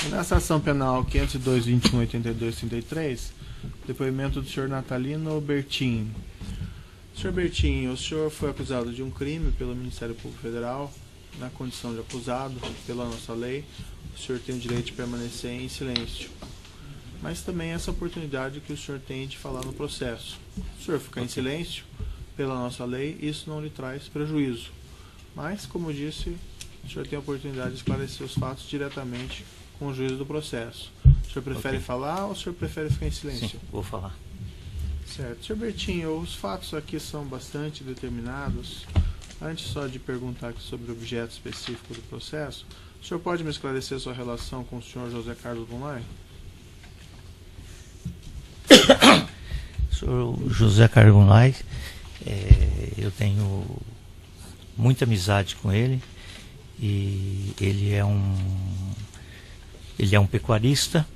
Nessa ação penal 502.21.82.33, depoimento do senhor Natalino Bertin. Senhor Bertin, o senhor foi acusado de um crime pelo Ministério Público Federal, na condição de acusado, pela nossa lei. O senhor tem o direito de permanecer em silêncio, mas também essa oportunidade que o senhor tem de falar no processo. Se o senhor ficar em silêncio, pela nossa lei, isso não lhe traz prejuízo. Mas, como disse, o senhor tem a oportunidade de esclarecer os fatos diretamente com o juiz do processo. O senhor prefere falar ou o senhor prefere ficar em silêncio? Sim, vou falar. Certo. Senhor Bertinho, os fatos aqui são bastante determinados. Antes só de perguntar aqui sobre o objeto específico do processo, o senhor pode me esclarecer sua relação com o senhor José Carlos Bunlai? Senhor José Carlos Bunlai, eu tenho muita amizade com ele, e ele é um pecuarista,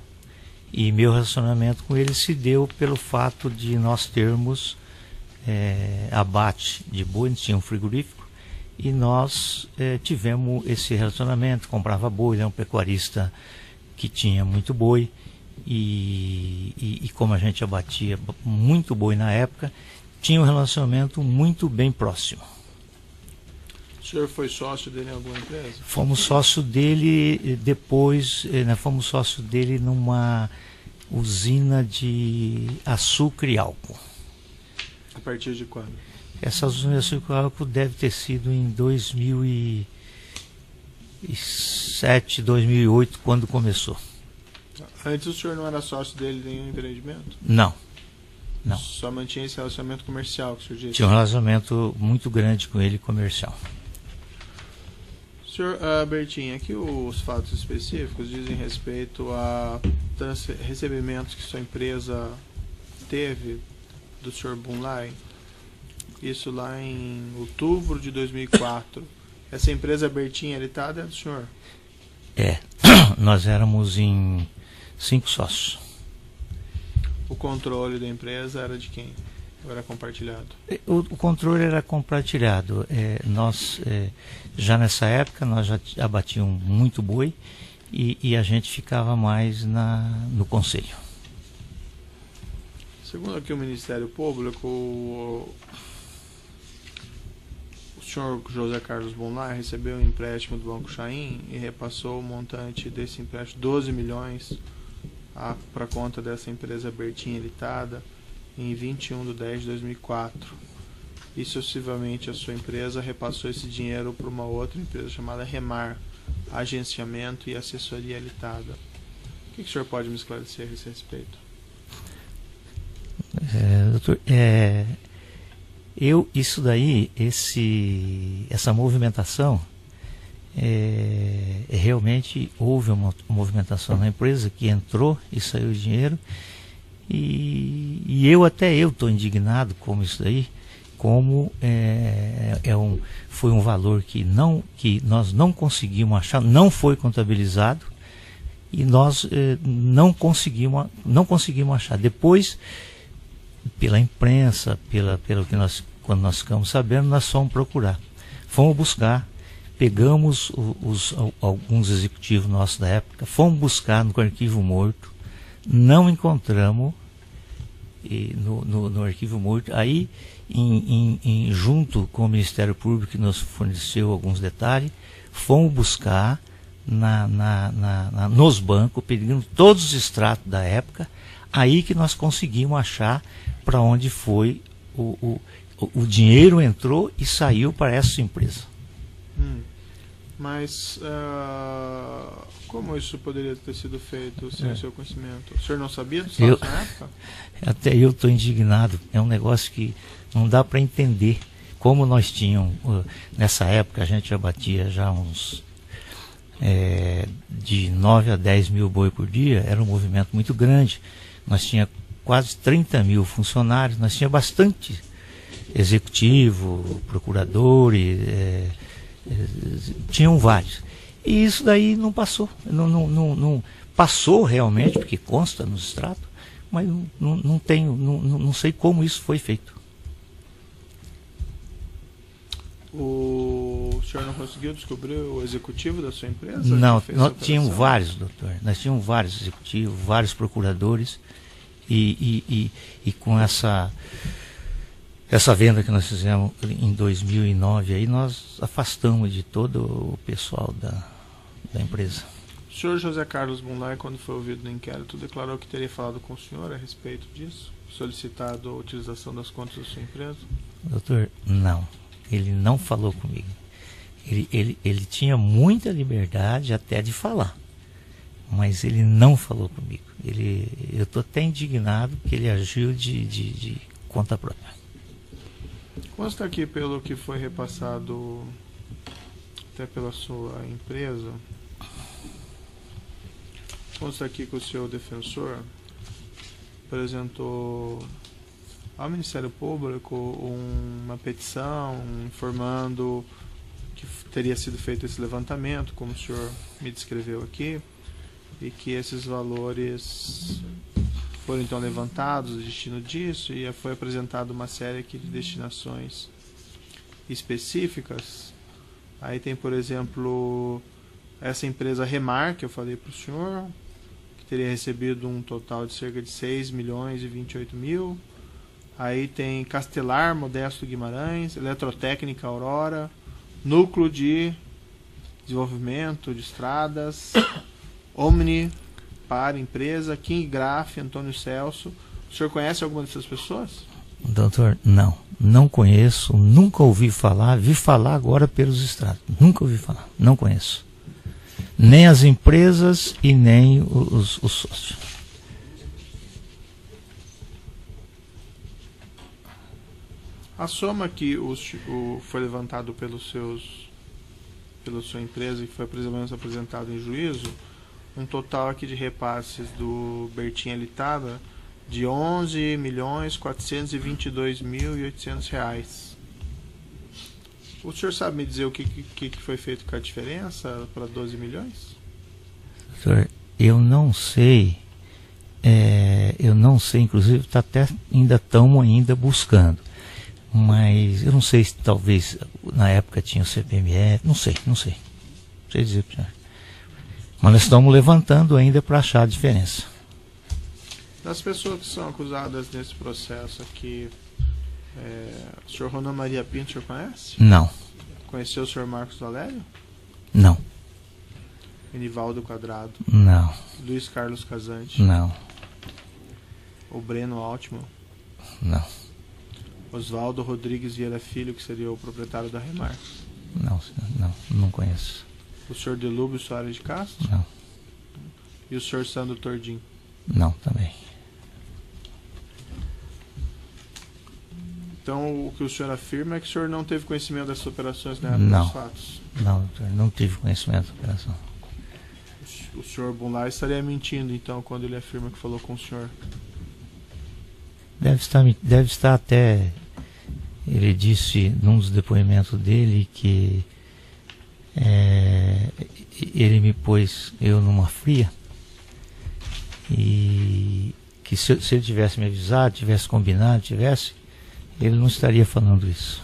e meu relacionamento com ele se deu pelo fato de nós termos abate de boi. Tinha um frigorífico e nós tivemos esse relacionamento. Comprava boi, ele é um pecuarista que tinha muito boi, e como a gente abatia muito boi na época, tinha um relacionamento muito bem próximo. O senhor foi sócio dele em alguma empresa? Fomos sócio dele depois, fomos sócio dele numa usina de açúcar e álcool. A partir de quando? Essa usina de açúcar e álcool deve ter sido em 2007, 2008, quando começou. Antes o senhor não era sócio dele em nenhum empreendimento? Não. Só mantinha esse relacionamento comercial que o senhor disse? Tinha um relacionamento muito grande com ele, comercial. Senhor Bertin, aqui os fatos específicos dizem respeito a recebimentos que sua empresa teve do senhor Bunlai, isso lá em outubro de 2004. Essa empresa Bertin, ele está dentro do senhor? Nós éramos em 5 sócios. O controle da empresa era de quem? Ou era compartilhado? O controle era compartilhado. Nós, já nessa época, nós já abatíamos muito boi, e a gente ficava mais no conselho. Segundo aqui o Ministério Público, o senhor José Carlos Bunlai recebeu um empréstimo do Banco Chaim e repassou o montante desse empréstimo, 12 milhões, para conta dessa empresa Bertin Limitada, em 21/10/2004. E sucessivamente a sua empresa repassou esse dinheiro para uma outra empresa chamada Remar, Agenciamento e Assessoria Limitada. O que o senhor pode me esclarecer a esse respeito? Doutor, essa movimentação, realmente houve uma movimentação na empresa, que entrou e saiu o dinheiro, e eu estou indignado com isso daí, como foi um valor que nós não conseguimos achar, não foi contabilizado, e nós não conseguimos achar. Depois, pela imprensa, pelo que quando nós ficamos sabendo, nós fomos procurar, fomos buscar, pegamos alguns executivos nossos da época, fomos buscar no arquivo morto, não encontramos no arquivo morto. Aí, junto com o Ministério Público, que nos forneceu alguns detalhes, fomos buscar nos bancos, pedindo todos os extratos da época. Aí que nós conseguimos achar para onde foi o dinheiro, entrou e saiu para essa empresa. Mas como isso poderia ter sido feito sem o seu conhecimento? O senhor não sabia dos fatos na época? Até eu estou indignado. É um negócio que não dá para entender. Como nós tínhamos, nessa época, a gente abatia já uns de 9 a 10 mil boi por dia. Era um movimento muito grande. Nós tínhamos quase 30 mil funcionários. Nós tínhamos bastante executivo, procurador, tinham vários. E isso daí não passou. Não passou realmente, porque consta nos extratos, mas não sei como isso foi feito. O O senhor não conseguiu descobrir o executivo da sua empresa? Não, que fez nós essa tínhamos operação? vários, doutor. Nós tínhamos vários executivos, vários procuradores, e com essa venda que nós fizemos em 2009, aí nós afastamos de todo o pessoal da empresa. O senhor José Carlos Bunlai, quando foi ouvido no inquérito, declarou que teria falado com o senhor a respeito disso? Solicitado a utilização das contas da sua empresa? Doutor, não. Ele não falou comigo. Ele tinha muita liberdade até de falar, mas ele não falou comigo. Eu estou até indignado que ele agiu de conta própria. Consta aqui, pelo que foi repassado até pela sua empresa, consta aqui que o seu defensor apresentou ao Ministério Público uma petição informando que teria sido feito esse levantamento, como o senhor me descreveu aqui, e que esses valores foram então levantados, o destino disso, e foi apresentada uma série aqui de destinações específicas. Aí tem, por exemplo, essa empresa Remar, que eu falei para o senhor, que teria recebido um total de cerca de 6 milhões e 28 mil. Aí tem Castelar Modesto Guimarães, Eletrotécnica Aurora, Núcleo de Desenvolvimento de Estradas, Omni Par Empresa, King Graf, Antônio Celso. O senhor conhece alguma dessas pessoas? Doutor, não conheço, nunca ouvi falar, vi falar agora pelos estrados, nunca ouvi falar, não conheço. Nem as empresas e nem os sócios. A soma que foi levantado pela sua empresa e foi apresentado em juízo, um total aqui de repasses do Bertin Litada de R$ 11.422.800. O senhor sabe me dizer o que foi feito com a diferença para 12 milhões? Doutor, eu não sei, inclusive ainda estamos buscando. Mas eu não sei se talvez na época tinha o CPMF, não sei dizer para o senhor. Mas nós estamos levantando ainda para achar a diferença. Das pessoas que são acusadas nesse processo aqui, o senhor Ronan Maria Pinto, o senhor conhece? Não. Conheceu o senhor Marcos Valério? Não. Enivaldo Quadrado? Não. Luiz Carlos Casante? Não. O Breno Altman? Não. Oswaldo Rodrigues Vieira Filho, que seria o proprietário da Remar? Não conheço. O senhor Delúbio Soares de Castro? Não. E o senhor Sandro Tordim? Não, também. Então, o que o senhor afirma é que o senhor não teve conhecimento dessas operações na época Não. dos fatos? Não, doutor, não tive conhecimento da operação. O senhor Bunlai estaria mentindo, então, quando ele afirma que falou com o senhor? Deve estar até... Ele disse num dos depoimentos dele que ele me pôs eu numa fria e que se ele tivesse me avisado, tivesse combinado, ele não estaria falando isso.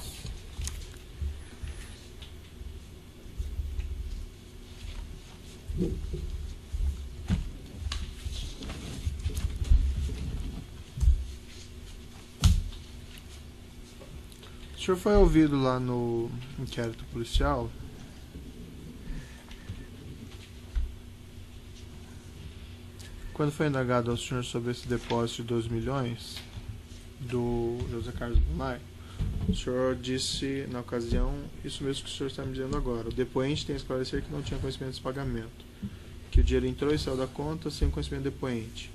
O senhor foi ouvido lá no inquérito policial? Quando foi indagado ao senhor sobre esse depósito de 12 milhões do José Carlos Bunlai, o senhor disse na ocasião isso mesmo que o senhor está me dizendo agora. O depoente tem que esclarecer que não tinha conhecimento desse pagamento, que o dinheiro entrou e saiu da conta sem conhecimento do depoente.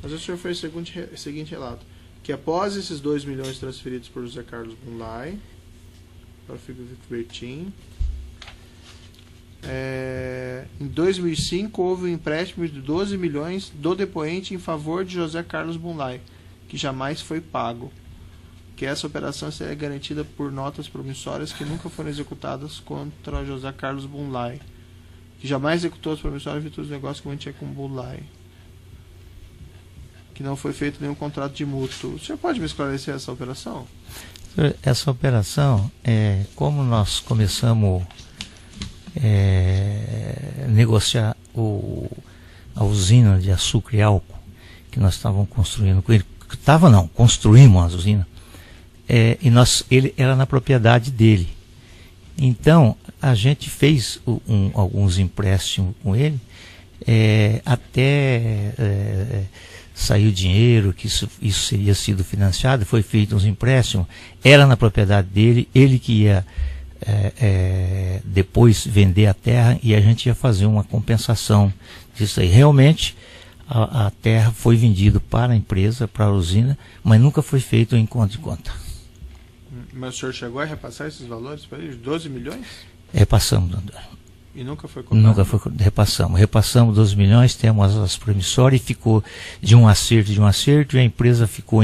Mas o senhor fez o seguinte relato: que após esses 2 milhões transferidos por José Carlos Bunlai para o Fico Bertin, em 2005 houve um empréstimo de 12 milhões do depoente em favor de José Carlos Bunlai, que jamais foi pago. Que essa operação seria garantida por notas promissórias que nunca foram executadas contra José Carlos Bunlai, que jamais executou as promissórias em virtude dos negócios que mantinha com Bunlai, que não foi feito nenhum contrato de mútuo. O senhor pode me esclarecer essa operação? Essa operação, como nós começamos a negociar a usina de açúcar e álcool que nós estávamos construindo com ele, construímos a usina, ele era na propriedade dele. Então, a gente fez alguns empréstimos com ele, até saiu dinheiro, que isso seria sido financiado, foi feito uns empréstimos, era na propriedade dele, ele que ia depois vender a terra e a gente ia fazer uma compensação disso aí. Realmente, a terra foi vendida para a empresa, para a usina, mas nunca foi feito em conta de conta. Mas o senhor chegou a repassar esses valores para eles? 12 milhões? Repassamos, doutor. E nunca foi cobrado? Nunca foi, repassamos 12 milhões, temos as promissórias e ficou de um acerto, e a empresa ficou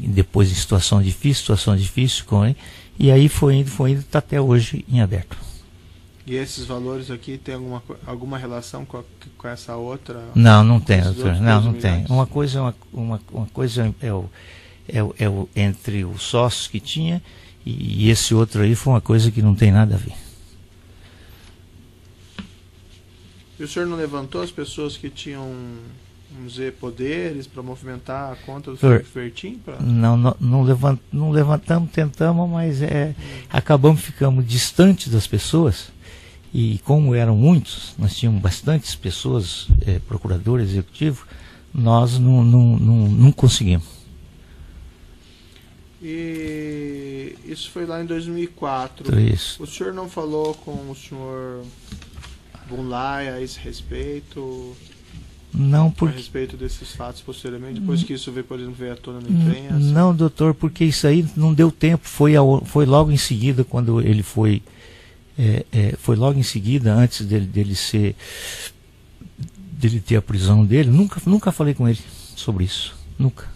depois em situação difícil, e aí foi indo, está até hoje em aberto. E esses valores aqui tem alguma relação com essa outra? Não tem, doutor, não tem. Uma coisa é entre os sócios que tinha, e esse outro aí foi uma coisa que não tem nada a ver. E o senhor não levantou as pessoas que tinham, vamos dizer, poderes para movimentar a conta do Felipe Vertim? Não levantamos, tentamos, mas acabamos ficando distantes das pessoas, e como eram muitos, nós tínhamos bastantes pessoas, procurador executivo, nós não conseguimos. E isso foi lá em 2004. Isso. O senhor não falou com o senhor Bunlai a esse respeito? Não, a respeito desses fatos posteriormente, depois que isso veio, por exemplo, veio à tona na imprensa? Não, doutor, porque isso aí não deu tempo. Foi logo em seguida, quando ele foi logo em seguida, antes dele ter a prisão dele. Nunca falei com ele sobre isso. Nunca.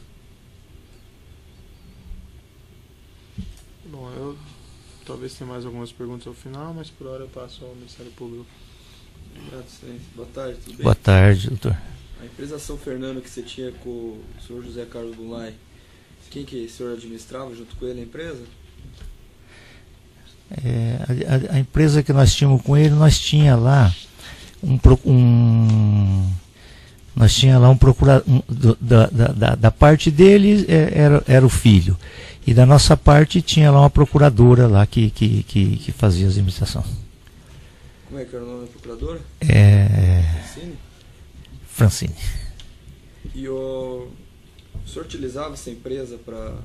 Bom, eu talvez tenha mais algumas perguntas ao final, mas por hora eu passo ao Ministério Público. Obrigado, excelência. Boa tarde, tudo bem? Boa tarde, doutor. A empresa São Fernando que você tinha com o senhor José Carlos Bunlai, quem que o senhor administrava junto com ele a empresa? A empresa que nós tínhamos com ele, nós tinha lá um procurador, da parte dele era o filho, e da nossa parte tinha lá uma procuradora lá que fazia a administração. Como é que era o nome da procuradora? Francine. E o senhor utilizava essa empresa para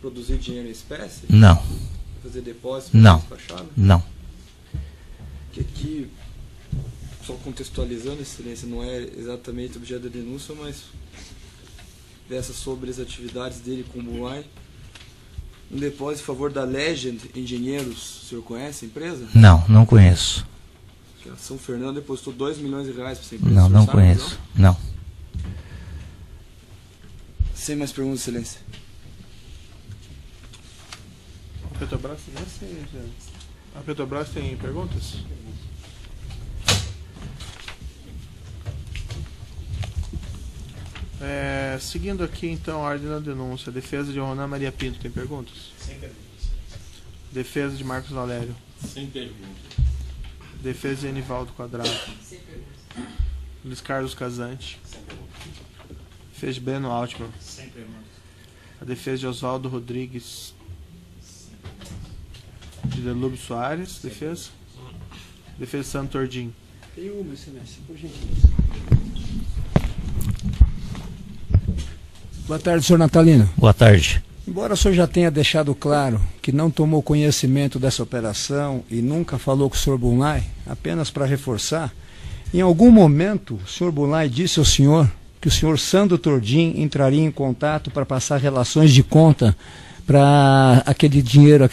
produzir dinheiro em espécie? Não. Fazer depósito? Não. Não. Que aqui, só contextualizando, excelência, não é exatamente objeto da denúncia, mas versa sobre as atividades dele com o Bunlai. Um depósito em favor da Legend Engenheiros, o senhor conhece a empresa? Não conheço. A São Fernando depositou R$2 milhões para essa empresa. Não conheço. Não. Sem mais perguntas, excelência. A Petrobras tem perguntas? Seguindo aqui então a ordem da denúncia, defesa de Ronan Maria Pinto tem perguntas? Sem perguntas. Defesa de Marcos Valério? Sem perguntas. Defesa de Enivaldo Quadrado? Sem perguntas. Luiz Carlos Casante? Sem perguntas. Defesa de Breno Altman? Sem perguntas. A defesa de Oswaldo Rodrigues? De Delúbio Soares? Defesa? Defesa de Santo Tordim? Tem uma, excelência, por gentileza. Boa tarde, senhor Natalino. Boa tarde. Embora o senhor já tenha deixado claro que não tomou conhecimento dessa operação e nunca falou com o senhor Bunlai, apenas para reforçar, em algum momento o senhor Bunlai disse ao senhor que o senhor Sandro Tordim entraria em contato para passar relações de conta para aquele dinheiro,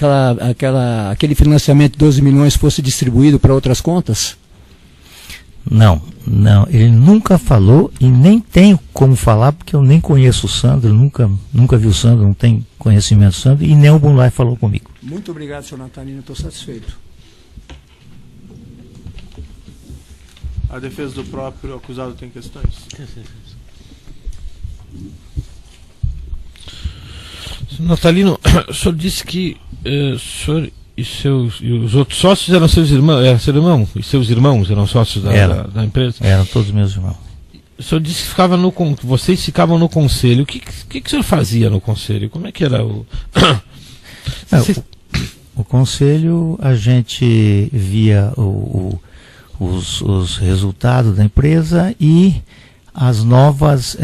aquele financiamento de 12 milhões fosse distribuído para outras contas? Não, ele nunca falou e nem tenho como falar, porque eu nem conheço o Sandro, nunca vi o Sandro, não tenho conhecimento do Sandro, e nem o Bunlai falou comigo. Muito obrigado, senhor Natalino, estou satisfeito. A defesa do próprio acusado tem questões? Natalino, o senhor disse que o senhor e os outros sócios eram seus irmãos, e seus irmãos eram sócios da empresa? Eram todos meus irmãos. O senhor disse que vocês ficavam no conselho. O que o senhor fazia no conselho? Como é que era o... O conselho, a gente via os resultados da empresa e as novas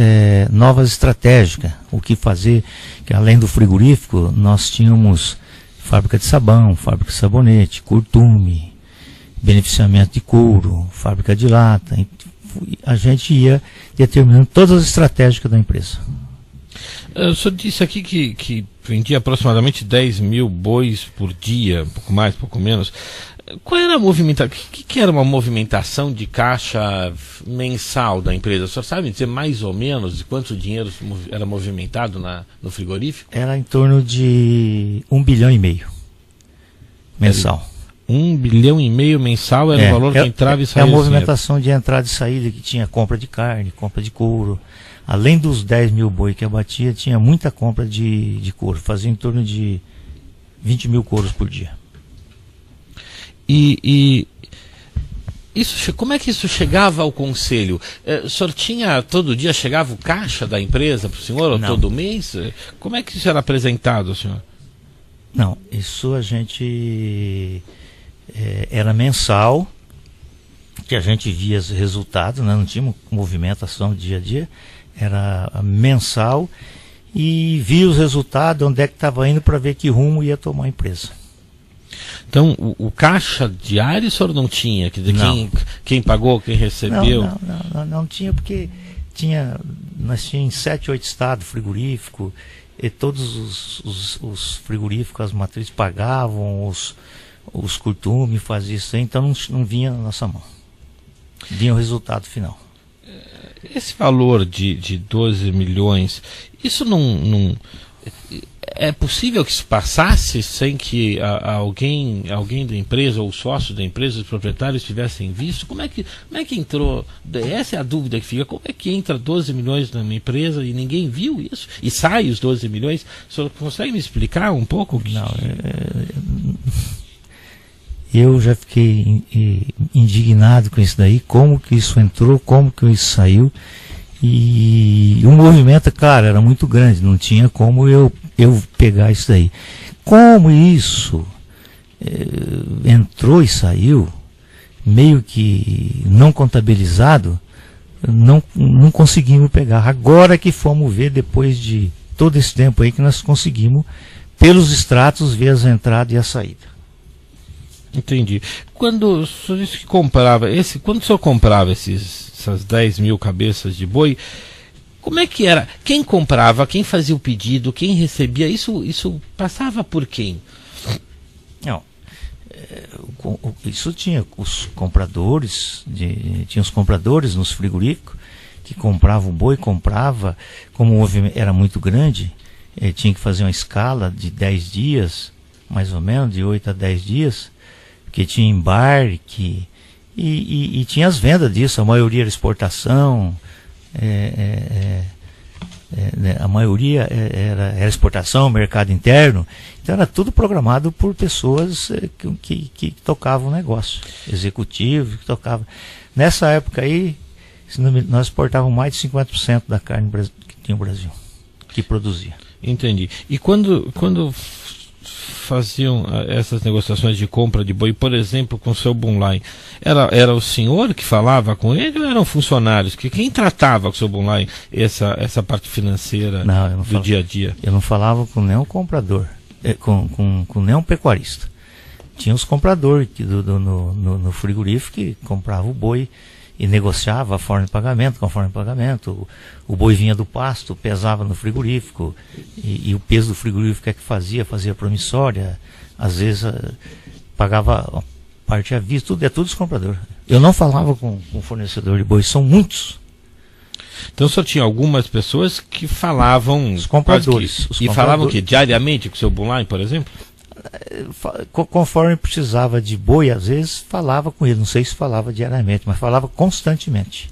estratégicas, o que fazer, que além do frigorífico, nós tínhamos fábrica de sabão, fábrica de sabonete, curtume, beneficiamento de couro, fábrica de lata. A gente ia determinando todas as estratégias da empresa. O senhor disse aqui que vendia aproximadamente 10 mil bois por dia, um pouco mais, um pouco menos. Qual era a movimentação? O que era uma movimentação de caixa mensal da empresa? O senhor sabe dizer mais ou menos de quanto dinheiro era movimentado no frigorífico? Era em torno de 1,5 bilhão mensal. 1,5 bilhão mensal era o valor que entrava e saía. É a movimentação de entrada e saída, que tinha compra de carne, compra de couro. Além dos 10 mil boi que abatia, tinha muita compra de couro. Fazia em torno de 20 mil couros por dia. E isso, como é que isso chegava ao conselho? O senhor tinha, todo dia chegava o caixa da empresa para o senhor, ou todo mês? Como é que isso era apresentado ao senhor? Não, isso a gente era mensal, que a gente via os resultados, né? Não tinha movimentação dia a dia, era mensal e via os resultados, onde é que estava indo para ver que rumo ia tomar a empresa. Então, o caixa diário o senhor não tinha? Quer dizer, quem pagou, quem recebeu? Não tinha, porque nós tínhamos em 7, 8 estados frigorífico, e todos os frigoríficos, as matrizes pagavam, os curtumes faziam isso aí, então não vinha na nossa mão. Vinha o resultado final. Esse valor de 12 milhões, isso não é possível que se passasse sem que alguém da empresa, ou sócio da empresa, os proprietários tivessem visto? Como é que entrou? Essa é a dúvida que fica. Como é que entra 12 milhões na minha empresa e ninguém viu isso? E sai os 12 milhões? O senhor consegue me explicar um pouco? Não, eu já fiquei indignado com isso daí, como que isso entrou, como que isso saiu. E o movimento, cara, era muito grande, não tinha como eu pegar isso daí. Como isso entrou e saiu, meio que não contabilizado, não conseguimos pegar. Agora que fomos ver, depois de todo esse tempo aí, que nós conseguimos, pelos extratos, ver as entradas e a saída. Entendi. Quando o senhor disse que comprava, quando o senhor comprava essas 10 mil cabeças de boi, como é que era? Quem comprava, quem fazia o pedido, quem recebia? Isso passava por quem? Não, isso tinha os compradores, tinha os compradores nos frigoríficos que compravam o boi, como o movimento era muito grande, tinha que fazer uma escala de 10 dias, mais ou menos, de 8 a 10 dias, porque tinha embarque e tinha as vendas disso, a maioria era exportação, a maioria era exportação, mercado interno, então era tudo programado por pessoas que tocavam o negócio, executivo que tocavam. Nessa época aí, nós exportávamos mais de 50% da carne que tinha o Brasil, que produzia. Entendi. E quando faziam essas negociações de compra de boi, por exemplo, com o seu Bunlai, era o senhor que falava com ele ou eram funcionários? Quem tratava com o seu Bunlai essa parte financeira do dia a dia? Eu não falava com nenhum comprador, com nenhum pecuarista. Tinha os compradores no frigorífico que compravam o boi e negociava a forma de pagamento, conforme o pagamento. O boi vinha do pasto, pesava no frigorífico, e o peso do frigorífico fazia promissória, às vezes pagava parte à vista, tudo os compradores. Eu não falava com o fornecedor de boi, são muitos. Então só tinha algumas pessoas que falavam... Os compradores. Falavam que diariamente com o seu Bunlai, por exemplo? Conforme precisava de boi, às vezes falava com ele, não sei se falava diariamente, mas falava constantemente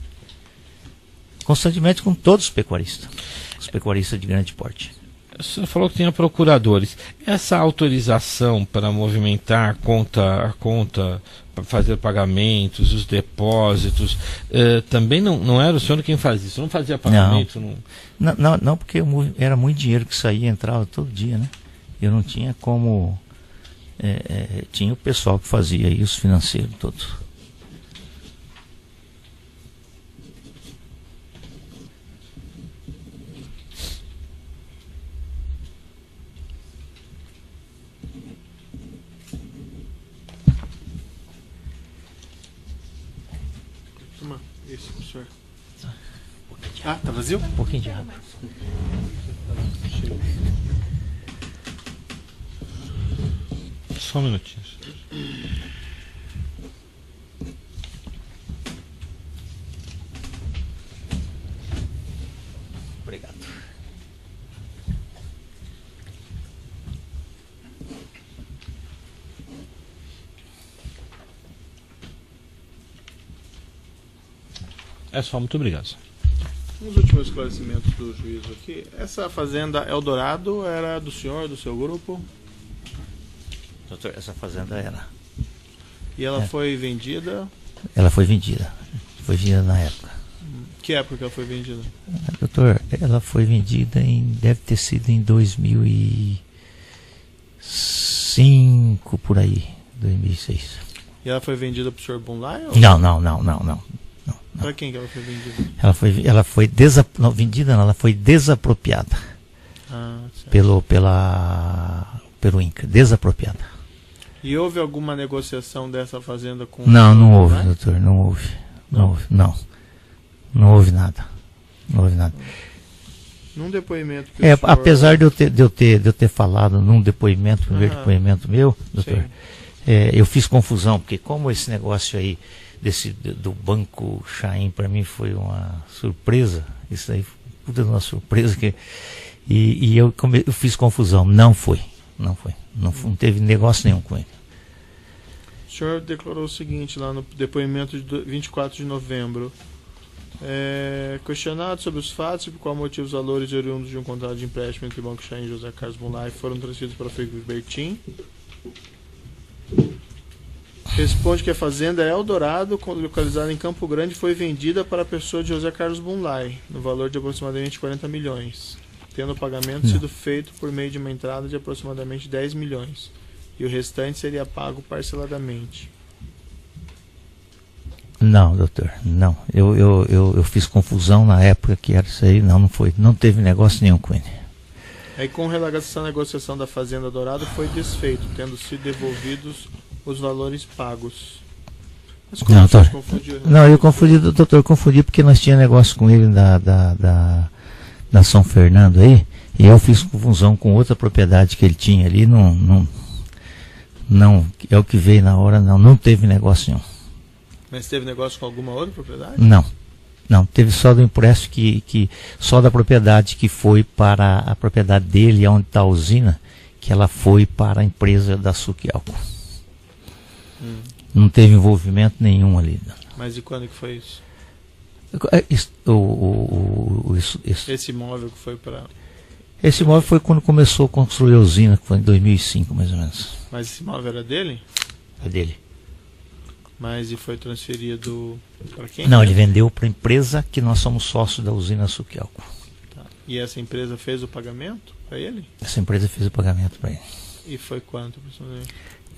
com todos os pecuaristas de grande porte. O senhor falou que tinha procuradores. Essa autorização para movimentar a conta, para fazer pagamentos, os depósitos, também não era o senhor quem fazia isso? Não fazia pagamento? Não, porque era muito dinheiro que saía e entrava todo dia, né? Eu não tinha como... tinha o pessoal que fazia aí, os financeiros todos. Isso, professor. Ah, tá vazio? Um pouquinho de água. Só um minutinho. Obrigado. É só, muito obrigado. Os últimos esclarecimentos do juízo aqui. Essa fazenda Eldorado era do senhor, do seu grupo? Doutor, essa fazenda era. E ela foi vendida? Ela foi vendida. Foi vendida na época. Que época que ela foi vendida? Doutor, ela foi vendida deve ter sido em 2005, por aí. 2006. E ela foi vendida pro senhor Bunlai? Não. Para quem que ela foi vendida? Ela foi vendida, não, ela foi desapropriada Certo. pelo INCRA, desapropriada. E houve alguma negociação dessa fazenda com Não o houve, Bunlai? doutor, não houve. Não houve nada. Num depoimento que o senhor... Apesar de eu ter falado num depoimento, primeiro depoimento meu, doutor, eu fiz confusão, porque como esse negócio aí do Banco Chaim para mim foi uma surpresa, isso aí foi uma surpresa e eu fiz confusão, não teve negócio nenhum com ele. O senhor declarou o seguinte lá no depoimento de 24 de novembro. Questionado sobre os fatos e por qual motivo os valores oriundos de um contrato de empréstimo entre o Banco Chaim e José Carlos Bunlai foram transferidos para Felipe Bertin. Responde que a fazenda Eldorado, localizada em Campo Grande, foi vendida para a pessoa de José Carlos Bunlai, no valor de aproximadamente 40 milhões, tendo o pagamento sido feito por meio de uma entrada de aproximadamente 10 milhões, e o restante seria pago parceladamente. Não, doutor, não. Eu fiz confusão na época que era isso aí, não teve negócio nenhum com ele. Aí, com relação à negociação da Fazenda Dourado, foi desfeito, tendo sido devolvidos os valores pagos. Mas como Não, você doutor. confundiu? Não, eu confundi, doutor, porque nós tínhamos negócio com ele da São Fernando aí, e eu fiz confusão com outra propriedade que ele tinha ali, não é o que veio na hora, não teve negócio nenhum. Mas teve negócio com alguma outra propriedade? Não, teve só do empréstimo só da propriedade que foi para a propriedade dele, onde está a usina, que ela foi para a empresa da Suquialco. Não teve envolvimento nenhum ali. Mas e quando que foi isso? Esse imóvel que foi para... Esse imóvel foi quando começou a construir a usina, que foi em 2005, mais ou menos. Mas esse imóvel era dele? É dele. Mas e foi transferido para quem? Não, ele vendeu para a empresa que nós somos sócios da usina Suquialco. Tá. E essa empresa fez o pagamento para ele? Essa empresa fez o pagamento para ele. E foi quanto, professor?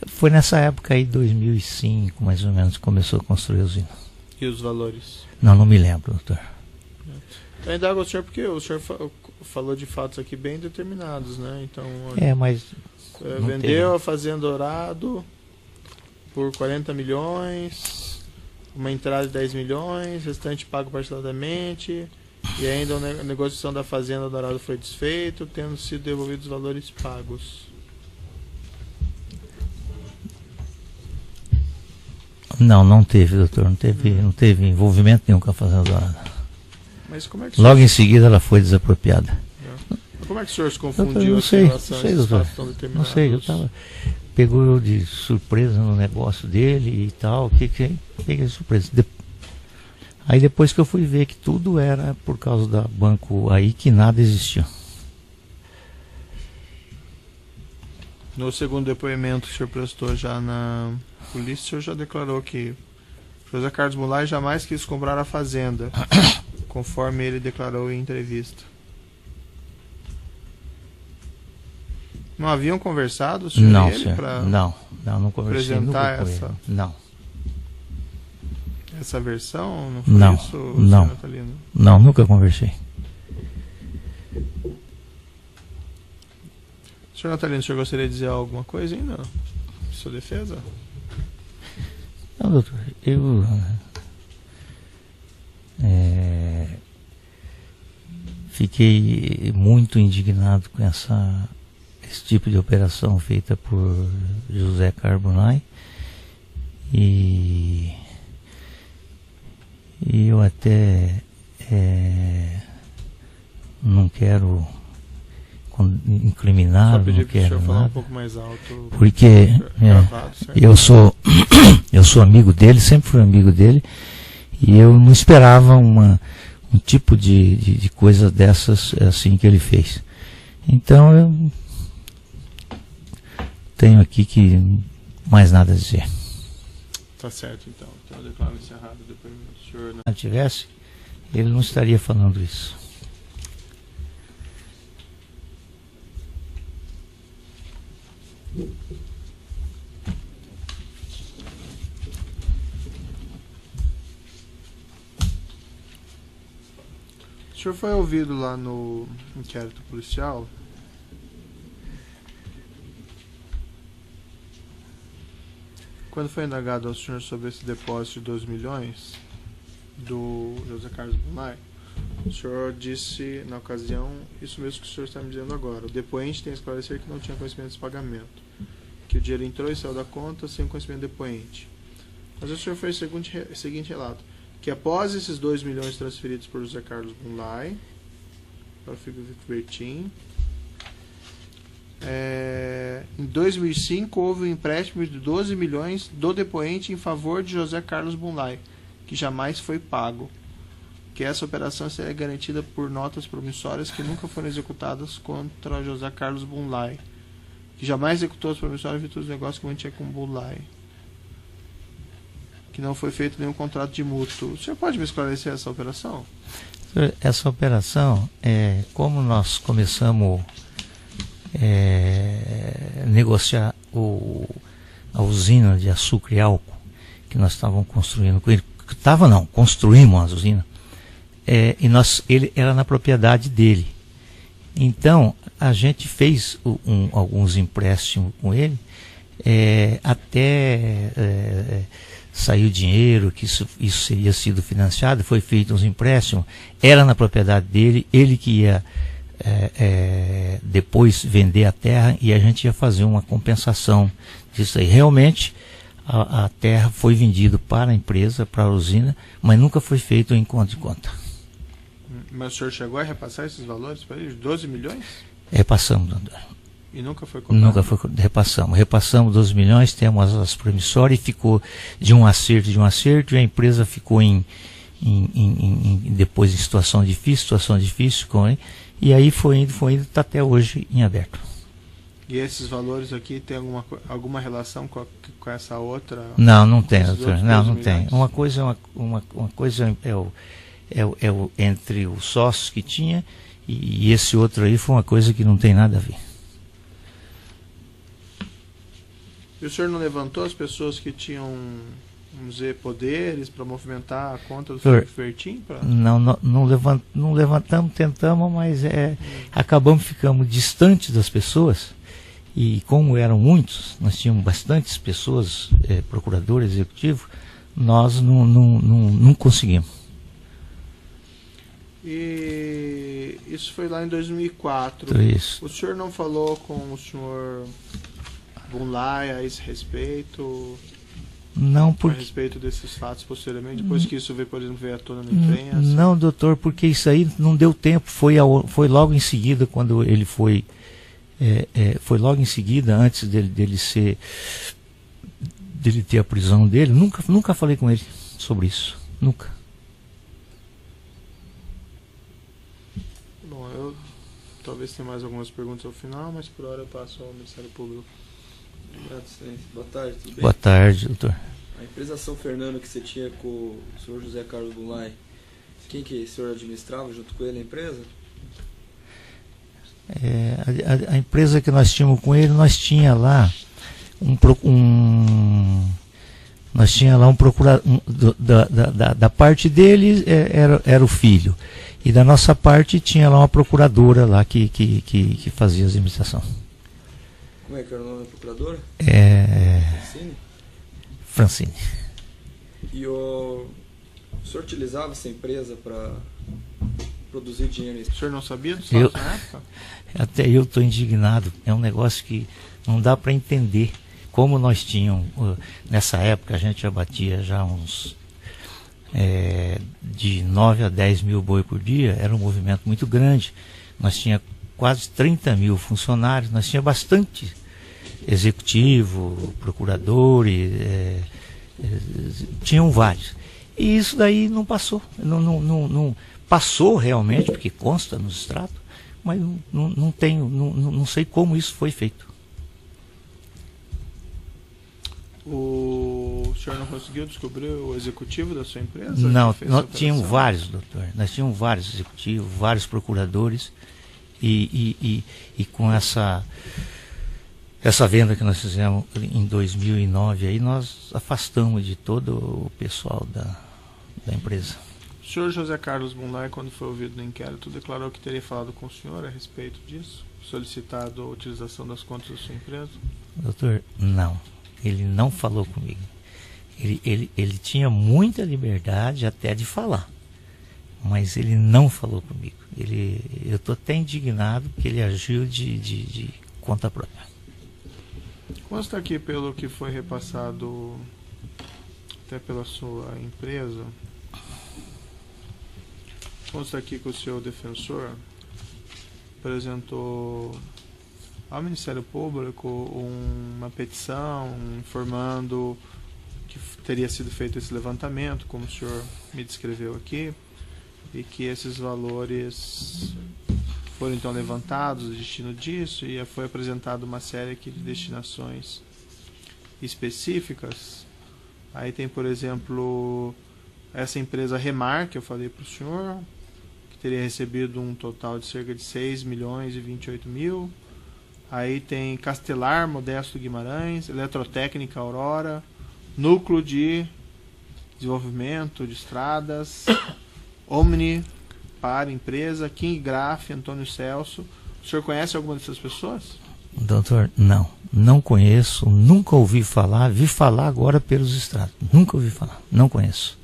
Foi nessa época aí, 2005, mais ou menos, que começou a construir a usina. E os valores? Não me lembro, doutor. Eu indago ao senhor porque o senhor falou de fatos aqui bem determinados, né? Então, Mas... vendeu a Fazenda Dourado por 40 milhões, uma entrada de 10 milhões, restante pago parceladamente, e ainda a negociação da Fazenda Dourado foi desfeito, tendo sido devolvidos os valores pagos. Não teve, doutor, não teve envolvimento nenhum com a Fazenda Dourado. Mas como é que Logo em seguida ela foi desapropriada. Como é que o senhor se Doutor, confundiu não assim, sei, em relação a esses doutor. fatos tão Não determinados? sei, pegou eu de surpresa no negócio dele e tal, peguei de surpresa. Aí depois que eu fui ver que tudo era por causa da banco aí, que nada existia. No segundo depoimento que o senhor prestou já na polícia, o senhor já declarou que José Carlos Mulai jamais quis comprar a fazenda, conforme ele declarou em entrevista. Não haviam conversado, o senhor Não, e ele, senhor. para Não conversei nunca apresentar com essa- ele. Não, essa versão? Não foi Não, isso, não. senhor Natalino? não, nunca conversei. Senhor Natalino, o senhor gostaria de dizer alguma coisa ainda? Sua defesa? Não, doutor, eu fiquei muito indignado com esse tipo de operação feita por José Carbonai e eu até não quero Só incriminá-lo, pedir não para o senhor quero falar um nada, pouco mais alto. porque Gravado, certo? eu sou amigo dele, sempre fui amigo dele, e eu não esperava um tipo de coisa dessas assim que ele fez. Então eu tenho aqui que mais nada a dizer. Tá certo, então. Então eu declaro encerrado o depoimento do senhor. Se ele tivesse, ele não estaria falando isso. O senhor foi ouvido lá no inquérito policial? Quando foi indagado ao senhor sobre esse depósito de 2 milhões do José Carlos Bunai, o senhor disse na ocasião isso mesmo que o senhor está me dizendo agora. O depoente tem que esclarecer que não tinha conhecimento desse pagamento, que o dinheiro entrou e saiu da conta sem conhecimento do depoente. Mas o senhor fez o seguinte relato: que após esses 2 milhões transferidos por José Carlos Bunlai para o Frederico Bertin, em 2005 houve um empréstimo de 12 milhões do depoente em favor de José Carlos Bunlai, que jamais foi pago. Que essa operação seria garantida por notas promissórias que nunca foram executadas contra José Carlos Bunlai, que jamais executou as promissórias em virtude dos negócios que mantinha com Bunlai, que não foi feito nenhum contrato de mútuo. O senhor pode me esclarecer essa operação? Essa operação, como nós começamos negociar a usina de açúcar e álcool que nós estávamos construindo com ele, construímos a usina, e ele era na propriedade dele. Então a gente fez alguns empréstimos com ele, até saiu o dinheiro, que isso seria sido financiado, foi feito uns empréstimos, era na propriedade dele, ele que ia depois vender a terra e a gente ia fazer uma compensação disso aí. Realmente a terra foi vendida para a empresa, para a usina, mas nunca foi feito em conta de conta. Mas o senhor chegou a repassar esses valores para ele? 12 milhões? Repassamos, doutor. E nunca foi cobrado? Nunca foi, repassamos 12 milhões, temos as promissórias, e ficou de um acerto, e a empresa ficou depois em situação difícil, e aí foi indo, está até hoje em aberto. E esses valores aqui tem alguma relação com essa outra? Não tem, esses doutor, outros não 12 tem. milhões? Uma coisa é entre os sócios que tinha, e esse outro aí foi uma coisa que não tem nada a ver. E o senhor não levantou as pessoas que tinham, vamos dizer, poderes para movimentar a conta do Senhor, Frederico Bertin? Não levantamos, tentamos, mas acabamos ficando distantes das pessoas, e como eram muitos, nós tínhamos bastantes pessoas, procurador executivo, nós não conseguimos. E isso foi lá em 2004. Então, isso. O senhor não falou com o senhor Bunlai a esse respeito? Não, A porque respeito desses fatos posteriormente, depois que isso veio, por exemplo, veio à tona na imprensa? não, doutor, porque isso aí não deu tempo, foi logo em seguida, quando ele foi logo em seguida, antes dele ter a prisão dele. Nunca falei com ele sobre isso, nunca. Bom, eu talvez tenha mais algumas perguntas ao final, mas por hora eu passo ao Ministério Público. Obrigado, excelência. Boa tarde, tudo bem? Boa tarde, doutor. A empresa São Fernando que você tinha com o senhor José Carlos Bunlai, quem que o senhor administrava junto com ele a empresa? A empresa que nós tínhamos com ele, nós tinha lá um procurador, da parte dele era o filho, e da nossa parte tinha lá uma procuradora lá que fazia a administração. Como é que era o nome da procuradora? Francine? Francine. E o senhor utilizava essa empresa para produzir dinheiro? O senhor não sabia do status na época? Até eu estou indignado. É um negócio que não dá para entender. Como nós tínhamos, nessa época a gente já batia já uns de 9 a 10 mil boi por dia, era um movimento muito grande. Nós tínhamos quase 30 mil funcionários, nós tínhamos bastante executivo, procurador, tinham vários. E isso daí não passou. Não passou realmente, porque consta nos extratos, mas não sei como isso foi feito. O senhor não conseguiu descobrir o executivo da sua empresa? Não, que fez nós essa tínhamos operação? vários, doutor. Nós tínhamos vários executivos, vários procuradores, e com essa venda que nós fizemos em 2009, aí nós afastamos de todo o pessoal da empresa. O senhor José Carlos Bunlai, quando foi ouvido no inquérito, declarou que teria falado com o senhor a respeito disso? Solicitado a utilização das contas da sua empresa? Doutor, não. Ele não falou comigo. Ele tinha muita liberdade até de falar, mas ele não falou comigo. Eu estou até indignado porque ele agiu de conta própria. Consta aqui, pelo que foi repassado até pela sua empresa, consta aqui que o seu defensor apresentou ao Ministério Público uma petição informando que teria sido feito esse levantamento, como o senhor me descreveu aqui, e que esses valores foram então levantados, o destino disso, e foi apresentada uma série aqui de destinações específicas. Aí tem, por exemplo, essa empresa Remar, que eu falei para o senhor, que teria recebido um total de cerca de 6 milhões e 28 mil. Aí tem Castelar Modesto Guimarães, Eletrotécnica Aurora, Núcleo de Desenvolvimento de Estradas, Omni para Empresa, King Graf, Antônio Celso. O senhor conhece alguma dessas pessoas? Doutor, não conheço, nunca ouvi falar, vi falar agora pelos extratos, nunca ouvi falar, não conheço.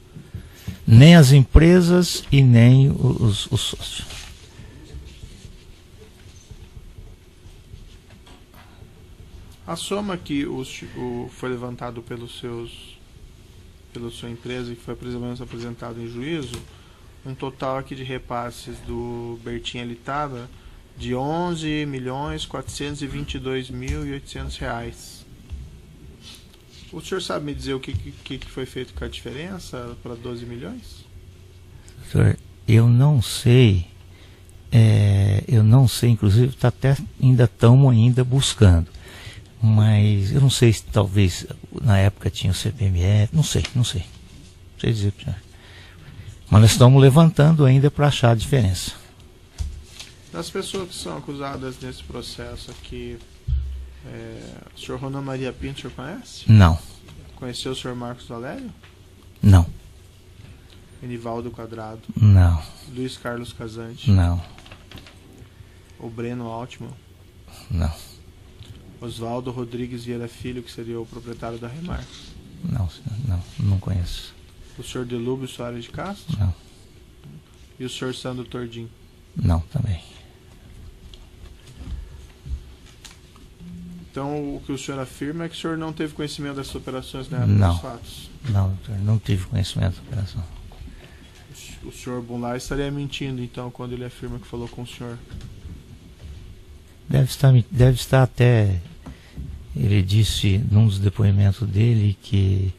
Nem as empresas e nem os sócios. A soma que foi levantado pela sua empresa e que foi apresentado em juízo, um total aqui de repasses do Bertin Litada de R$ 11.422.800. O senhor sabe me dizer o que foi feito com a diferença para 12 milhões? Doutor, eu não sei, inclusive ainda estamos buscando. Mas eu não sei se talvez na época tinha o CPMF, não sei dizer para o senhor. Mas nós estamos levantando ainda para achar a diferença. Das pessoas que são acusadas nesse processo aqui, o senhor Ronan Maria Pinto, o senhor conhece? Não. Conheceu o senhor Marcos Valério? Não. Enivaldo Quadrado? Não. Luiz Carlos Casante? Não. O Breno Altman? Não. Oswaldo Rodrigues Vieira Filho, que seria o proprietário da Remar? Não conheço. O senhor Delúbio Soares de Castro? Não. E o senhor Sandro Tordim? Não, também. Então, o que o senhor afirma é que o senhor não teve conhecimento dessas operações na época dos fatos? Não, doutor, não tive conhecimento da operação. O senhor Bunlai estaria mentindo, então, quando ele afirma que falou com o senhor? Deve estar até... Ele disse num dos depoimentos dele que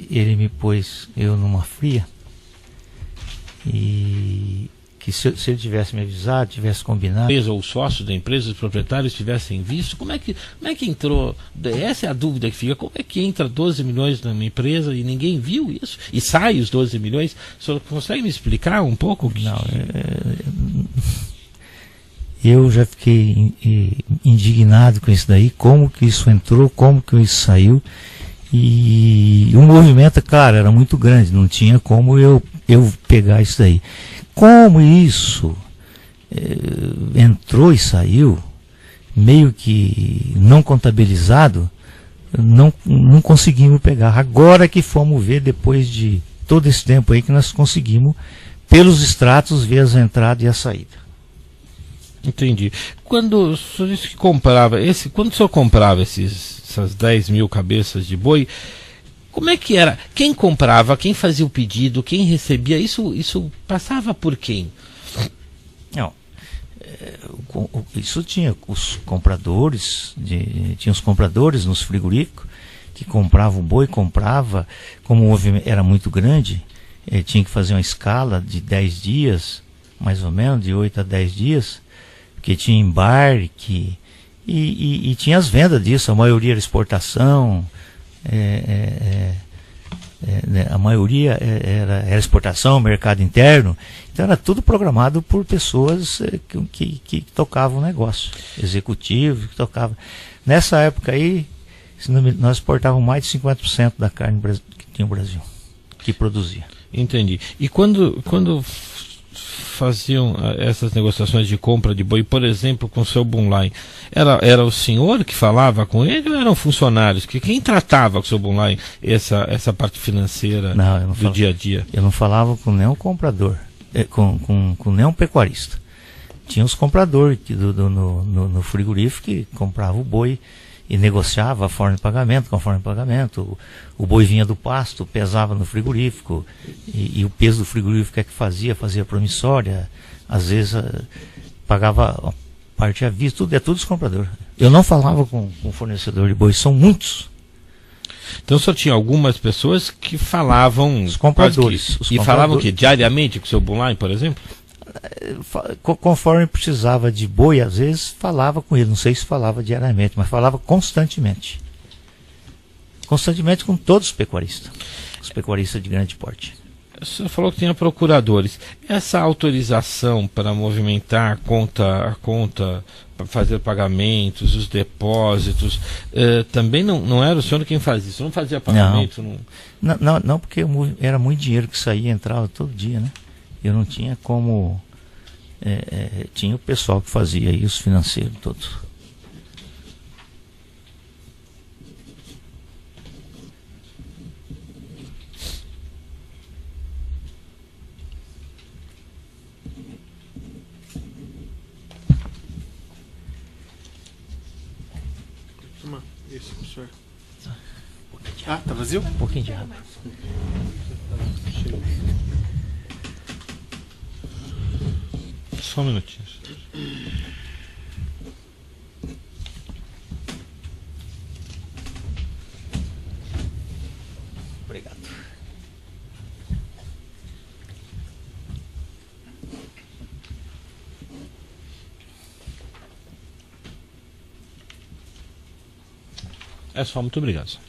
ele me pôs eu numa fria e que se ele tivesse me avisado, tivesse combinado. Empresa ou os sócios da empresa, os proprietários tivessem visto, como é que entrou? Essa é a dúvida que fica. Como é que entra 12 milhões numa empresa e ninguém viu isso? E sai os 12 milhões? O senhor consegue me explicar um pouco? Não, eu já fiquei indignado com isso daí, como que isso entrou, como que isso saiu. E o movimento, cara, era muito grande, não tinha como eu pegar isso daí. Como isso entrou e saiu, meio que não contabilizado, não conseguimos pegar. Agora que fomos ver, depois de todo esse tempo aí, que nós conseguimos, pelos extratos, ver as entradas e a saída. Entendi. Quando o senhor disse que comprava, quando o senhor comprava essas 10 mil cabeças de boi, como é que era? Quem comprava, quem fazia o pedido, quem recebia, isso passava por quem? Não, isso tinha os compradores, tinha os compradores nos frigoríficos, que compravam o boi, como o movimento era muito grande, tinha que fazer uma escala de 10 dias, mais ou menos, de 8 a 10 dias, porque tinha embarque, e tinha as vendas disso, a maioria era exportação, a maioria era exportação, mercado interno, então era tudo programado por pessoas que tocavam o negócio, executivos que tocavam. Nessa época aí, nós exportávamos mais de 50% da carne que tinha o Brasil, que produzia. Entendi. E quando faziam essas negociações de compra de boi, por exemplo, com o seu Bunlai, era o senhor que falava com ele ou eram funcionários? Quem tratava com o seu Bunlai essa parte financeira do dia a dia? Eu não falava com nenhum comprador, com nenhum pecuarista. Tinha os compradores no frigorífico que compravam o boi e negociava a forma de pagamento, conforme o pagamento. O boi vinha do pasto, pesava no frigorífico, e o peso do frigorífico é que fazia promissória, às vezes pagava parte à vista, tudo os compradores. Eu não falava com o fornecedor de boi, são muitos. Então só tinha algumas pessoas que falavam... Os compradores. Falavam o quê? Diariamente com o seu Bunlai, por exemplo? Conforme precisava de boi, às vezes falava com ele, não sei se falava diariamente, mas falava constantemente com todos os pecuaristas de grande porte. O senhor falou que tinha procuradores. Essa autorização para movimentar a conta, para fazer pagamentos, os depósitos, também não era o senhor quem fazia isso? Não fazia pagamento? Não, porque era muito dinheiro que saía e entrava todo dia, né? Eu não tinha como... tinha o pessoal que fazia aí, os financeiros todos. Isso, professor. Ah, tá vazio? Um pouquinho de água. Só um minutinho. Obrigado. É só, muito obrigado.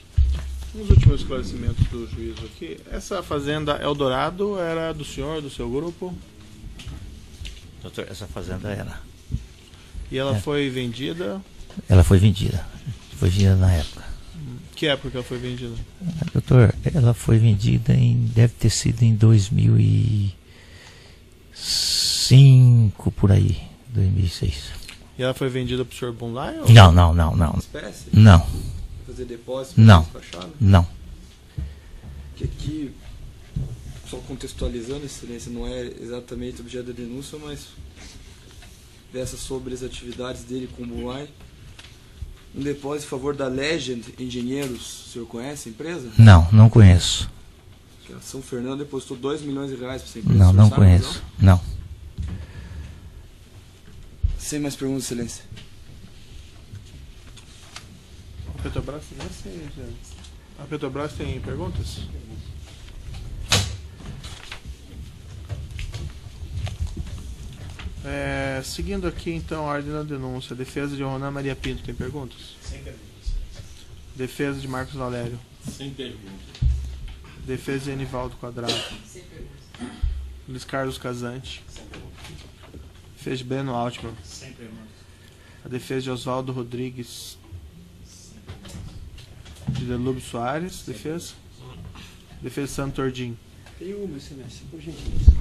Nos últimos esclarecimentos do juízo aqui, essa fazenda Eldorado era do senhor, do seu grupo? Doutor, essa fazenda era. E ela foi vendida? Ela foi vendida. Foi vendida na época. Que época ela foi vendida? Doutor, ela foi vendida deve ter sido em 2005, por aí. 2006. E ela foi vendida pro senhor Bunlai? Ou... Não. Espécie? Não. Fazer depósito? Não. Despachado? Não. Que aqui, só contextualizando, excelência, não é exatamente objeto da denúncia, mas versa sobre as atividades dele com o Bunlai. Um depósito em favor da Legend Engenheiros, o senhor conhece a empresa? Não conheço. Que a São Fernando depositou R$2 milhões para essa empresa. Não conheço. Não. Sem mais perguntas, excelência. A Petrobras tem perguntas? Seguindo aqui, então, a ordem da denúncia. Defesa de Ronan Maria Pinto, tem perguntas? Sem perguntas. Defesa de Marcos Valério. Sem perguntas. Defesa de Enivaldo Quadrado. Sem perguntas. Luiz Carlos Casante. Sem perguntas. Defesa de Breno Altman. Sem perguntas. A defesa de Oswaldo Rodrigues. De Delúbio Soares. Defesa. Defesa de Santo Tordim. Tem uma, excelência, por gentileza.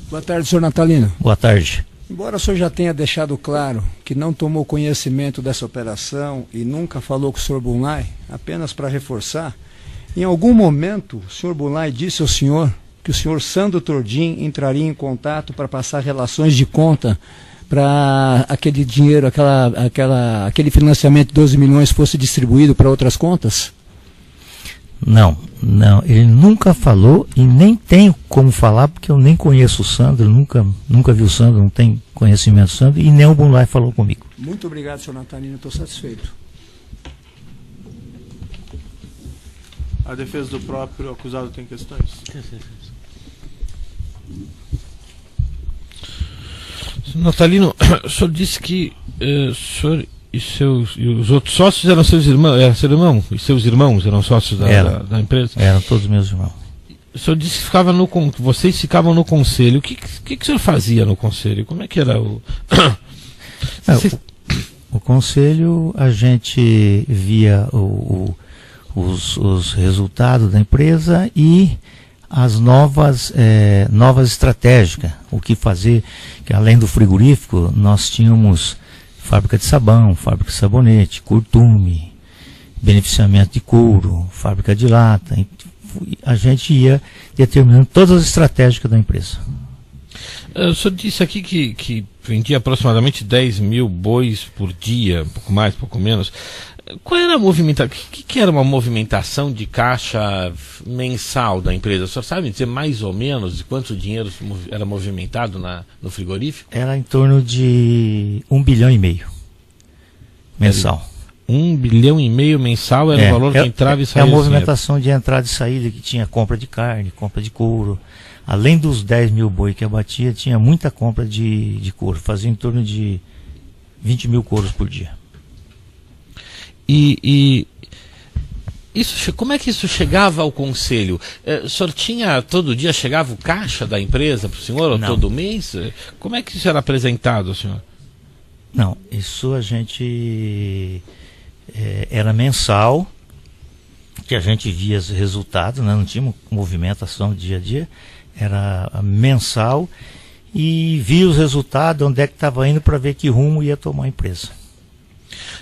Boa tarde, senhor Natalino. Boa tarde. Embora o senhor já tenha deixado claro que não tomou conhecimento dessa operação e nunca falou com o senhor Bunlai, apenas para reforçar, em algum momento o senhor Bunlai disse ao senhor que o senhor Sandro Tordim entraria em contato para passar relações de conta para aquele dinheiro, aquele financiamento de 12 milhões fosse distribuído para outras contas? Não, ele nunca falou e nem tenho como falar porque eu nem conheço o Sandro, nunca vi o Sandro, não tenho conhecimento do Sandro e nem o Bunlai falou comigo. Muito obrigado, senhor Natalino, estou satisfeito. A defesa do próprio acusado tem questões? Natalino, o senhor disse que o senhor e os outros sócios eram seus irmãos, e seus irmãos eram sócios da empresa? Eram todos meus irmãos. O senhor disse que vocês ficavam no conselho. O que o senhor fazia no conselho? Como é que era o... O conselho, a gente via os resultados da empresa e as novas estratégicas, o que fazer, que além do frigorífico, nós tínhamos fábrica de sabão, fábrica de sabonete, curtume, beneficiamento de couro, fábrica de lata. A gente ia determinando todas as estratégias da empresa. O senhor disse aqui que vendia aproximadamente 10 mil bois por dia, pouco mais, pouco menos. Qual era a movimentação? O que era uma movimentação de caixa mensal da empresa? O senhor sabe dizer mais ou menos de quanto dinheiro era movimentado no frigorífico? Era em torno de 1,5 bilhão mensal. 1,5 bilhão mensal era o valor que entrava e saía. É a movimentação de entrada e saída, que tinha compra de carne, compra de couro. Além dos 10 mil boi que abatia, tinha muita compra de couro. Fazia em torno de 20 mil couros por dia. E isso, como é que isso chegava ao conselho? O senhor tinha, todo dia chegava o caixa da empresa para o senhor, ou todo mês? Como é que isso era apresentado ao senhor? Não, isso a gente era mensal, que a gente via os resultados, né? Não tinha movimentação dia a dia, era mensal e via os resultados, onde é que estava indo para ver que rumo ia tomar a empresa.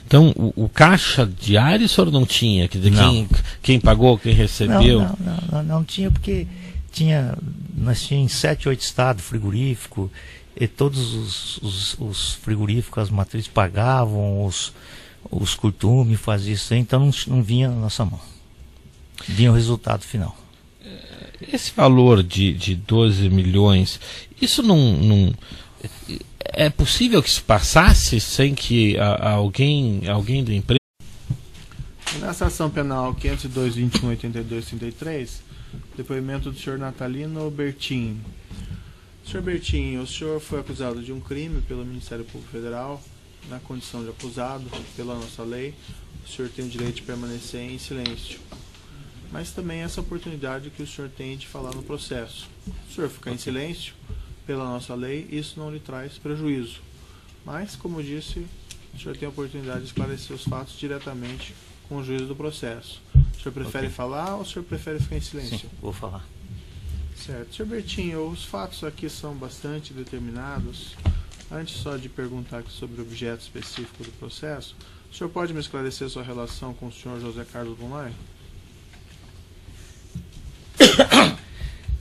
Então, o caixa diário o senhor não tinha? Quer dizer, quem pagou, quem recebeu? Não tinha, porque nós tínhamos em 7, 8 estados frigorífico, e todos os frigoríficos, as matrizes pagavam, os curtumes faziam isso aí, então não vinha na nossa mão. Vinha o resultado final. Esse valor de 12 milhões, isso não é possível que isso passasse sem que alguém da empresa... Nessa ação penal 502.21.82.33, depoimento do senhor Natalino Bertin. Senhor Bertin, o senhor foi acusado de um crime pelo Ministério Público Federal, na condição de acusado, pela nossa lei. O senhor tem o direito de permanecer em silêncio. Mas também essa oportunidade que o senhor tem de falar no processo. Se o senhor ficar em silêncio, pela nossa lei, isso não lhe traz prejuízo. Mas, como eu disse, o senhor tem a oportunidade de esclarecer os fatos diretamente com o juiz do processo. O senhor prefere falar ou o senhor prefere ficar em silêncio? Sim, vou falar. Certo. Senhor Bertinho, os fatos aqui são bastante determinados. Antes só de perguntar aqui sobre o objeto específico do processo, o senhor pode me esclarecer sua relação com o senhor José Carlos Bunlai?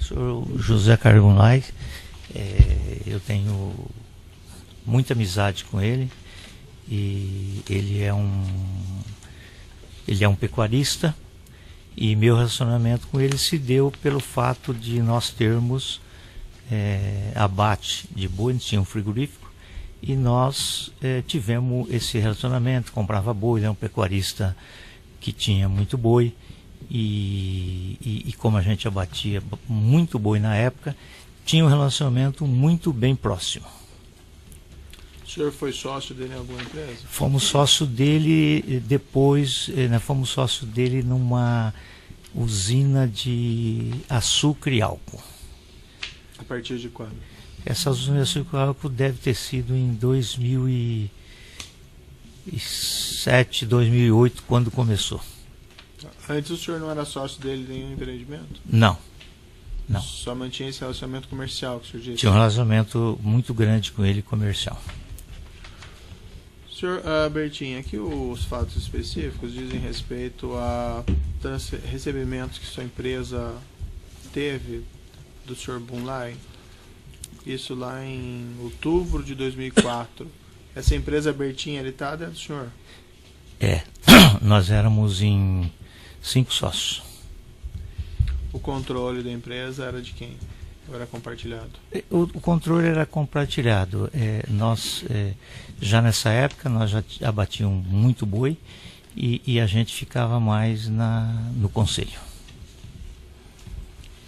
O senhor José Carlos Bunlai, eu tenho muita amizade com ele, e ele é um pecuarista, e meu relacionamento com ele se deu pelo fato de nós termos abate de boi. Tinha um frigorífico e nós tivemos esse relacionamento, comprava boi. Ele é um pecuarista que tinha muito boi, e como a gente abatia muito boi na época, tinha um relacionamento muito bem próximo. O senhor foi sócio dele em alguma empresa? Fomos sócio dele depois, fomos sócio dele numa usina de açúcar e álcool. A partir de quando? Essa usina de açúcar e álcool deve ter sido em 2007, 2008, quando começou. Antes o senhor não era sócio dele em nenhum empreendimento? Não. Não. Só mantinha esse relacionamento comercial que o senhor disse? Tinha um relacionamento muito grande com ele, comercial. Senhor Bertin, aqui os fatos específicos dizem respeito a recebimentos que sua empresa teve do senhor Bunlai. Isso lá em outubro de 2004. Essa empresa Bertin, ele está dentro do senhor? Nós éramos em 5 sócios. O controle da empresa era de quem? Ou era compartilhado? O controle era compartilhado. Nós, já nessa época, nós já abatíamos muito boi e a gente ficava mais no conselho.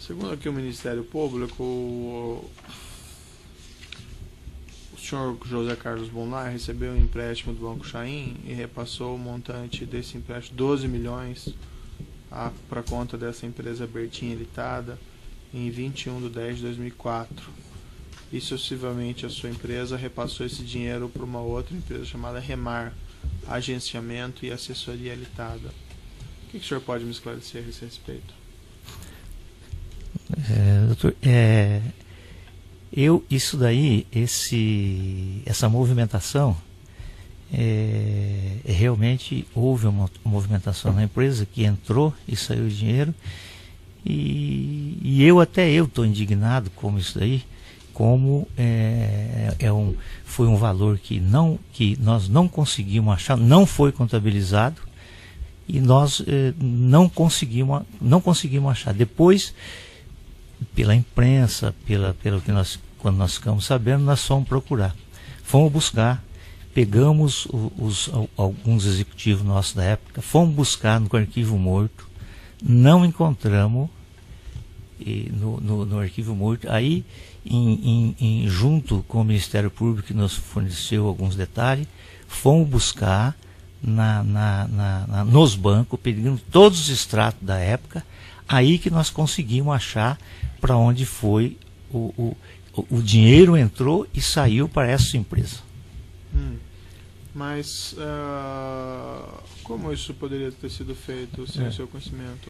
Segundo aqui o Ministério Público, o senhor José Carlos Bunlai recebeu um empréstimo do Banco Chaim e repassou o montante desse empréstimo, 12 milhões, para conta dessa empresa Bertin Limitada, em 21/10/2004. E sucessivamente a sua empresa repassou esse dinheiro para uma outra empresa chamada Remar, Agenciamento e Assessoria Limitada. O que o senhor pode me esclarecer a esse respeito? Doutor, isso daí, essa movimentação, realmente houve uma movimentação na empresa que entrou e saiu dinheiro, e eu estou indignado com isso daí, como foi um valor que nós não conseguimos achar, não foi contabilizado, e nós não conseguimos achar. Depois, pela imprensa, pelo que quando nós ficamos sabendo, nós fomos procurar. Fomos buscar, pegamos alguns executivos nossos da época, fomos buscar no arquivo morto, não encontramos no arquivo morto. Aí, junto com o Ministério Público, que nos forneceu alguns detalhes, fomos buscar nos bancos, pedindo todos os extratos da época, aí que nós conseguimos achar para onde foi o dinheiro entrou e saiu para essa empresa. Mas como isso poderia ter sido feito sem o seu conhecimento?